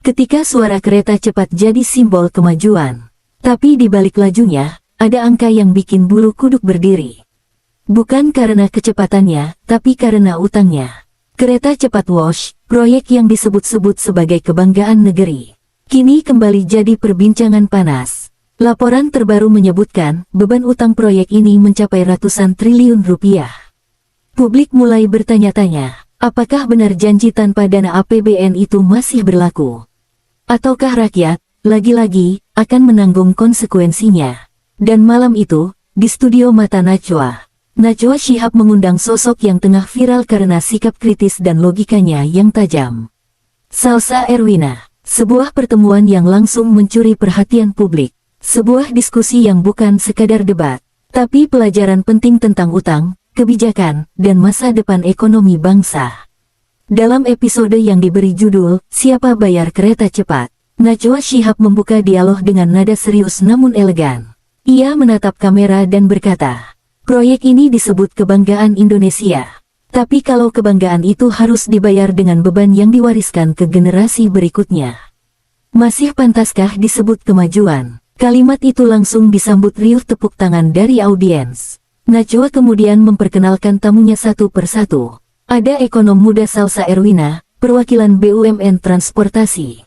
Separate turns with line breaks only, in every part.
ketika suara kereta cepat jadi simbol kemajuan. Tapi di balik lajunya, ada angka yang bikin bulu kuduk berdiri. Bukan karena kecepatannya, tapi karena utangnya. Kereta cepat Wush, proyek yang disebut-sebut sebagai kebanggaan negeri, kini kembali jadi perbincangan panas. Laporan terbaru menyebutkan, beban utang proyek ini mencapai ratusan triliun rupiah. Publik mulai bertanya-tanya, apakah benar janji tanpa dana APBN itu masih berlaku? Ataukah rakyat, lagi-lagi, akan menanggung konsekuensinya? Dan malam itu, di studio Mata Najwa Shihab mengundang sosok yang tengah viral karena sikap kritis dan logikanya yang tajam. Salsa Erwina, sebuah pertemuan yang langsung mencuri perhatian publik. Sebuah diskusi yang bukan sekadar debat, tapi pelajaran penting tentang utang, kebijakan, dan masa depan ekonomi bangsa. Dalam episode yang diberi judul, Siapa Bayar Kereta Cepat, Najwa Shihab membuka dialog dengan nada serius namun elegan. Ia menatap kamera dan berkata, proyek ini disebut kebanggaan Indonesia. Tapi kalau kebanggaan itu harus dibayar dengan beban yang diwariskan ke generasi berikutnya, masih pantaskah disebut kemajuan? Kalimat itu langsung disambut riuh tepuk tangan dari audiens. Najwa kemudian memperkenalkan tamunya satu persatu. Ada ekonom muda Salsa Erwina, perwakilan BUMN Transportasi,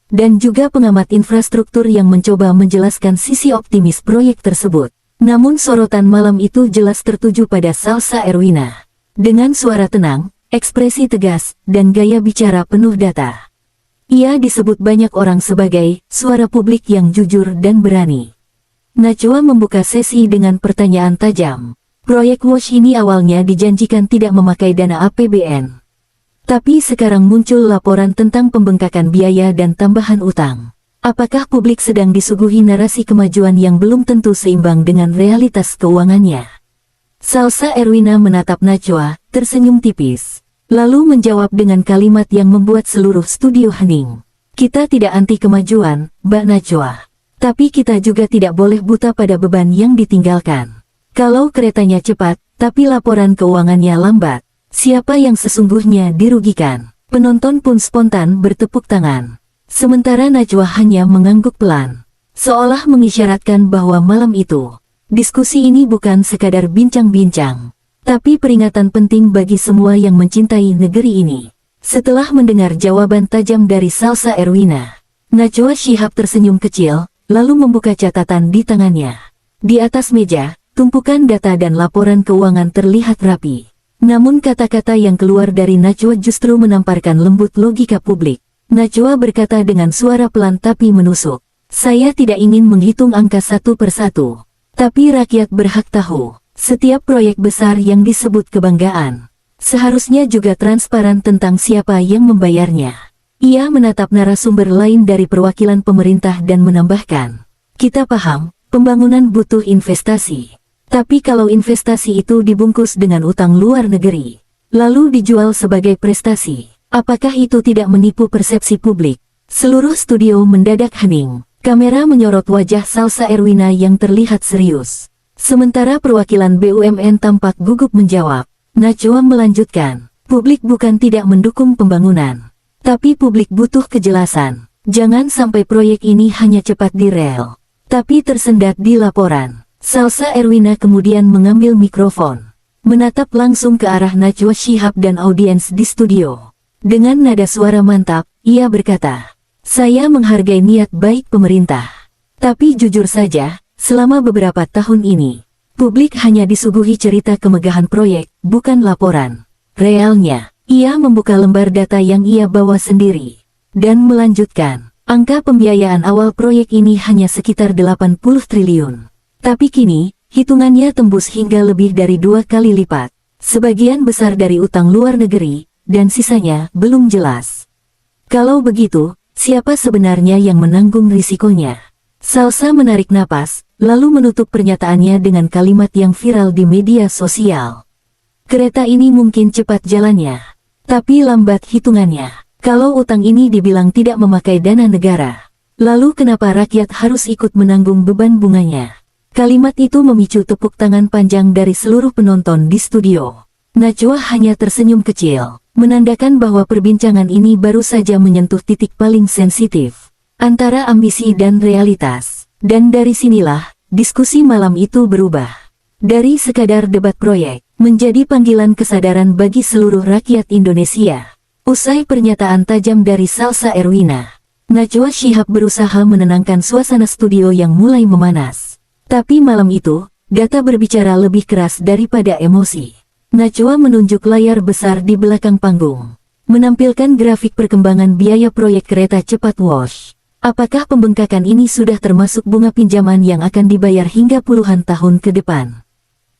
dan juga pengamat infrastruktur yang mencoba menjelaskan sisi optimis proyek tersebut. Namun sorotan malam itu jelas tertuju pada Salsa Erwina. Dengan suara tenang, ekspresi tegas, dan gaya bicara penuh data, ia disebut banyak orang sebagai suara publik yang jujur dan berani. Najwa membuka sesi dengan pertanyaan tajam. Proyek Wush ini awalnya dijanjikan tidak memakai dana APBN. Tapi sekarang muncul laporan tentang pembengkakan biaya dan tambahan utang. Apakah publik sedang disuguhi narasi kemajuan yang belum tentu seimbang dengan realitas keuangannya? Salsa Erwina menatap Najwa, tersenyum tipis. Lalu menjawab dengan kalimat yang membuat seluruh studio hening. Kita tidak anti kemajuan, Mbak Najwa. Tapi kita juga tidak boleh buta pada beban yang ditinggalkan. Kalau keretanya cepat, tapi laporan keuangannya lambat, siapa yang sesungguhnya dirugikan? Penonton pun spontan bertepuk tangan. Sementara Najwa hanya mengangguk pelan, seolah mengisyaratkan bahwa malam itu, diskusi ini bukan sekadar bincang-bincang, tapi peringatan penting bagi semua yang mencintai negeri ini. Setelah mendengar jawaban tajam dari Salsa Erwina, Najwa Shihab tersenyum kecil, lalu membuka catatan di tangannya. Di atas meja, tumpukan data dan laporan keuangan terlihat rapi. Namun kata-kata yang keluar dari Najwa justru menamparkan lembut logika publik. Najwa berkata dengan suara pelan tapi menusuk, saya tidak ingin menghitung angka satu persatu, tapi rakyat berhak tahu. Setiap proyek besar yang disebut kebanggaan, seharusnya juga transparan tentang siapa yang membayarnya. Ia menatap narasumber lain dari perwakilan pemerintah dan menambahkan, kita paham, pembangunan butuh investasi. Tapi kalau investasi itu dibungkus dengan utang luar negeri, lalu dijual sebagai prestasi, apakah itu tidak menipu persepsi publik? Seluruh studio mendadak hening. Kamera menyorot wajah Salsa Erwina yang terlihat serius. Sementara perwakilan BUMN tampak gugup menjawab. Najwa melanjutkan, publik bukan tidak mendukung pembangunan, tapi publik butuh kejelasan. Jangan sampai proyek ini hanya cepat di rel, tapi tersendat di laporan. Salsa Erwina kemudian mengambil mikrofon, menatap langsung ke arah Najwa Shihab dan audiens di studio. Dengan nada suara mantap, ia berkata, saya menghargai niat baik pemerintah, tapi jujur saja, selama beberapa tahun ini, publik hanya disuguhi cerita kemegahan proyek, bukan laporan realnya. Ia membuka lembar data yang ia bawa sendiri, dan melanjutkan, angka pembiayaan awal proyek ini hanya sekitar 80 triliun. Tapi kini, hitungannya tembus hingga lebih dari 2 kali lipat. Sebagian besar dari utang luar negeri, dan sisanya belum jelas. Kalau begitu, siapa sebenarnya yang menanggung risikonya? Salsa menarik napas, lalu menutup pernyataannya dengan kalimat yang viral di media sosial. Kereta ini mungkin cepat jalannya, tapi lambat hitungannya. Kalau utang ini dibilang tidak memakai dana negara, lalu kenapa rakyat harus ikut menanggung beban bunganya? Kalimat itu memicu tepuk tangan panjang dari seluruh penonton di studio. Najwa hanya tersenyum kecil. menandakan bahwa perbincangan ini baru saja menyentuh titik paling sensitif antara ambisi dan realitas. Dan dari sinilah, diskusi malam itu berubah. Dari sekadar debat proyek, menjadi panggilan kesadaran bagi seluruh rakyat Indonesia. Usai pernyataan tajam dari Salsa Erwina, Najwa Shihab berusaha menenangkan suasana studio yang mulai memanas. Tapi malam itu, data berbicara lebih keras daripada emosi. Najwa menunjuk layar besar di belakang panggung, menampilkan grafik perkembangan biaya proyek kereta cepat WOS. Apakah pembengkakan ini sudah termasuk bunga pinjaman yang akan dibayar hingga puluhan tahun ke depan?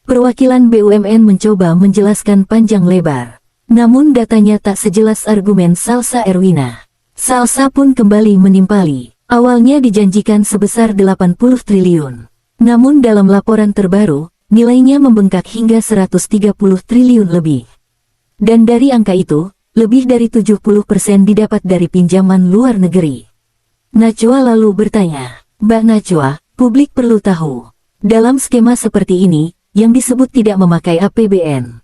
Perwakilan BUMN mencoba menjelaskan panjang lebar, namun datanya tak sejelas argumen Salsa Erwina. Salsa pun kembali menimpali. Awalnya dijanjikan sebesar 80 triliun. Namun dalam laporan terbaru, nilainya membengkak hingga 130 triliun lebih. Dan dari angka itu, lebih dari 70% didapat dari pinjaman luar negeri. Najwa lalu bertanya, Mbak Najwa, publik perlu tahu, dalam skema seperti ini, yang disebut tidak memakai APBN,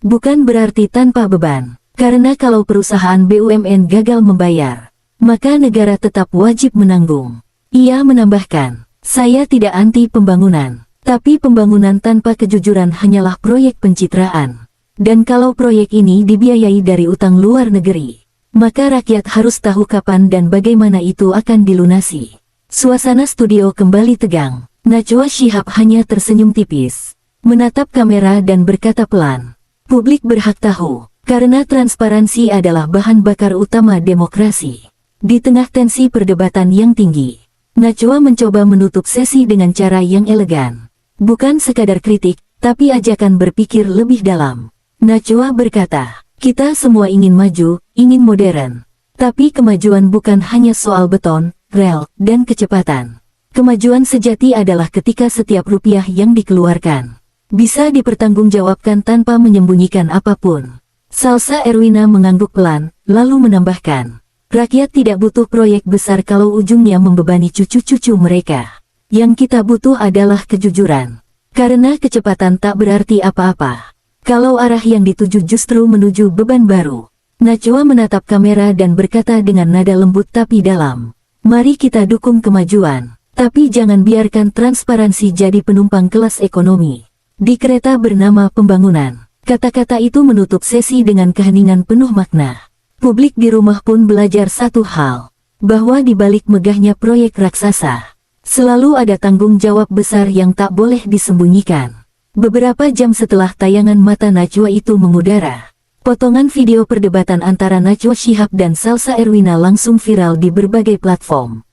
bukan berarti tanpa beban. Karena kalau perusahaan BUMN gagal membayar, maka negara tetap wajib menanggung. Ia menambahkan, saya tidak anti pembangunan, tapi pembangunan tanpa kejujuran hanyalah proyek pencitraan. Dan kalau proyek ini dibiayai dari utang luar negeri, maka rakyat harus tahu kapan dan bagaimana itu akan dilunasi. Suasana studio kembali tegang. Najwa Shihab hanya tersenyum tipis, menatap kamera dan berkata pelan, publik berhak tahu. Karena transparansi adalah bahan bakar utama demokrasi. Di tengah tensi perdebatan yang tinggi, Najwa mencoba menutup sesi dengan cara yang elegan. Bukan sekadar kritik, tapi ajakan berpikir lebih dalam. Najwa berkata, kita semua ingin maju, ingin modern. Tapi kemajuan bukan hanya soal beton, rel, dan kecepatan. Kemajuan sejati adalah ketika setiap rupiah yang dikeluarkan bisa dipertanggungjawabkan tanpa menyembunyikan apapun. Salsa Erwina mengangguk pelan, lalu menambahkan, rakyat tidak butuh proyek besar kalau ujungnya membebani cucu-cucu mereka. Yang kita butuh adalah kejujuran. Karena kecepatan tak berarti apa-apa kalau arah yang dituju justru menuju beban baru. Najwa menatap kamera dan berkata dengan nada lembut tapi dalam, mari kita dukung kemajuan, tapi jangan biarkan transparansi jadi penumpang kelas ekonomi di kereta bernama pembangunan. Kata-kata itu menutup sesi dengan keheningan penuh makna. Publik di rumah pun belajar satu hal, bahwa di balik megahnya proyek raksasa, selalu ada tanggung jawab besar yang tak boleh disembunyikan. Beberapa jam setelah tayangan mata Najwa itu mengudara, potongan video perdebatan antara Najwa Shihab dan Salsa Erwina langsung viral di berbagai platform.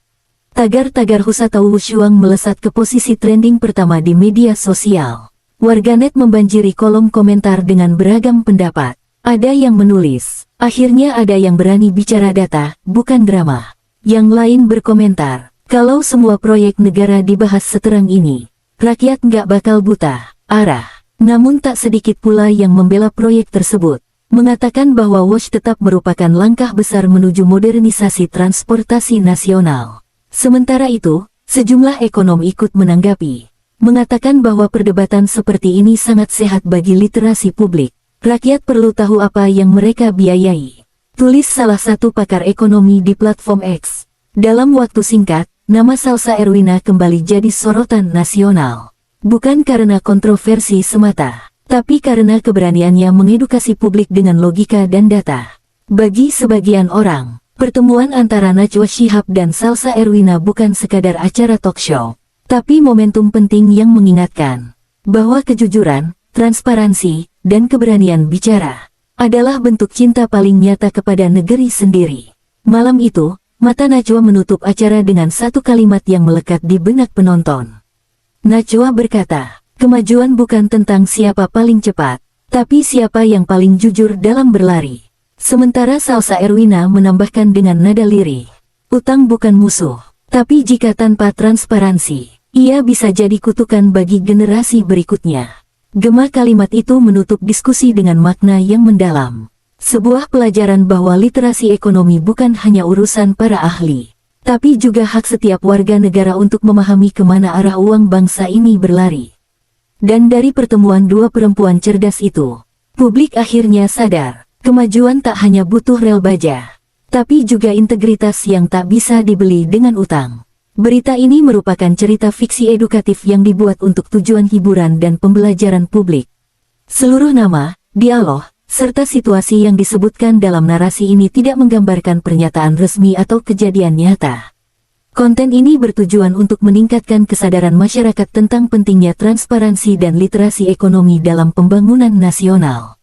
Tagar-tagar Husatau Wusyuang melesat ke posisi trending pertama di media sosial. Warganet membanjiri kolom komentar dengan beragam pendapat. Ada yang menulis, akhirnya ada yang berani bicara data, bukan drama. Yang lain berkomentar, kalau semua proyek negara dibahas seterang ini, rakyat nggak bakal buta arah. Namun tak sedikit pula yang membela proyek tersebut, mengatakan bahwa WOS tetap merupakan langkah besar menuju modernisasi transportasi nasional. Sementara itu, sejumlah ekonom ikut menanggapi, mengatakan bahwa perdebatan seperti ini sangat sehat bagi literasi publik. Rakyat perlu tahu apa yang mereka biayai. Tulis salah satu pakar ekonomi di platform X. Dalam waktu singkat, nama Salsa Erwina kembali jadi sorotan nasional. Bukan karena kontroversi semata, tapi karena keberaniannya mengedukasi publik dengan logika dan data. Bagi sebagian orang, pertemuan antara Najwa Shihab dan Salsa Erwina bukan sekadar acara talk show, tapi momentum penting yang mengingatkan bahwa kejujuran, transparansi, dan keberanian bicara adalah bentuk cinta paling nyata kepada negeri sendiri. Malam itu, mata Najwa menutup acara dengan satu kalimat yang melekat di benak penonton. Najwa berkata, kemajuan bukan tentang siapa paling cepat, tapi siapa yang paling jujur dalam berlari. Sementara Salsa Erwina menambahkan dengan nada lirih, utang bukan musuh, tapi jika tanpa transparansi, ia bisa jadi kutukan bagi generasi berikutnya. Gema kalimat itu menutup diskusi dengan makna yang mendalam. Sebuah pelajaran bahwa literasi ekonomi bukan hanya urusan para ahli, tapi juga hak setiap warga negara untuk memahami kemana arah uang bangsa ini berlari. Dan dari pertemuan dua perempuan cerdas itu, publik akhirnya sadar Kemajuan tak hanya butuh rel baja, tapi juga integritas yang tak bisa dibeli dengan utang. Berita ini merupakan cerita fiksi edukatif yang dibuat untuk tujuan hiburan dan pembelajaran publik. Seluruh nama, dialog, serta situasi yang disebutkan dalam narasi ini tidak menggambarkan pernyataan resmi atau kejadian nyata. Konten ini bertujuan untuk meningkatkan kesadaran masyarakat tentang pentingnya transparansi dan literasi ekonomi dalam pembangunan nasional.